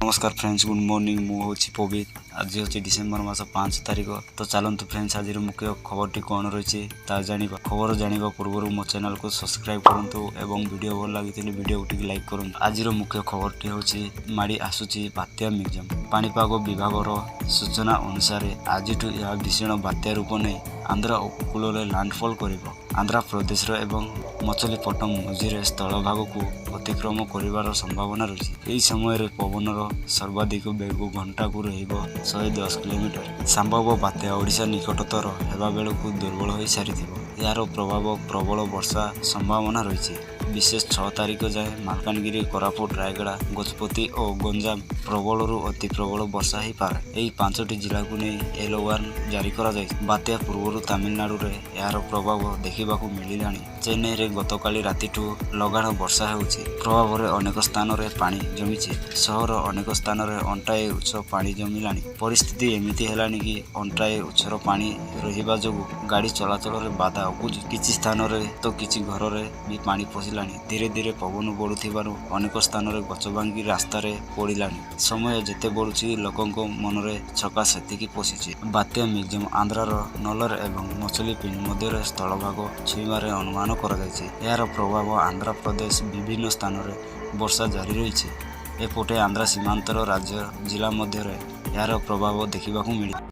नमस्कार friends, good morning. मुझे पवित। आज हूँ डिसेम्बर मास 5 तारिख। तो चलतु फ्रेंड्स, आज मुख्य खबर कौन रही जाना। खबर जाना पूर्व मो चैनल को सब्सक्राइब करूँ और वीडियो भल लगी वीडियो को लाइक करूँ। आज मुख्य खबर हूँ माड़ी आसूची बात्या मिक्जम। पाणीपाग विभाग सूचना अनुसार आज यह भीषण बात्या रूप नहीं आंध्र उपकूल लैंडफॉल कर आंध्र प्रदेश एवं मछलीपट्टनम मझीरे स्थल भाग को अतिक्रम कर संभावना रही। यही समय पवनर सर्वाधिक बेग घंटा को 110 किलोमीटर। संभव बात्या ओडिशा निकटतर हेबा बेलू दुर्बल हो सारी। यार प्रभाव प्रबल वर्षा संभावना रही। विशेष 6 तारिख जाए मालकानगिरी, कोरापुट, रायगड़ा, गजपति और गंजाम प्रबल अति प्रबल वर्षा हो पारे। यही 5टी जिला को नहीं येलो वार्निंग जारी करा जाए। बात्या पूर्व तमिलनाडु रे यार प्रभाव देखा मिलला। चेन्नई रे गतकाली रातिठू लगाण वर्षा होउछि। प्रभाव रे अनेक स्थान रे पानी जमी। सहर अनेक स्थान रे अंटाए उच्च पानी जमिलानी। परिस्थिति एमिति हेलानी कि अंटाए उच्चर पानी रहिबा जोगु गाड़ी चलाचल रे बाधा उपुजु। किछि स्थान रे तो किछि घर रे भी पानी पशिलानी। धीरे धीरे पवन बढ़ुथिबारु अनेक स्थान रे गछ भांगी रास्ता रे पड़िलानी। समय जेते बढ़ुछि लोकंक मन रे छका सेतिकी पशिछि। बात्या मिक्जम आंध्रार नलर एवं मछलीपिंड मध्य स्थल भाग छुईबार अनुमान यार प्रभाव आंध्र प्रदेश विभिन्न स्थान में वर्षा जारी रही। एपटे आंध्र सीमांतर राज्य जिला मध्य यार प्रभाव देखा मिले।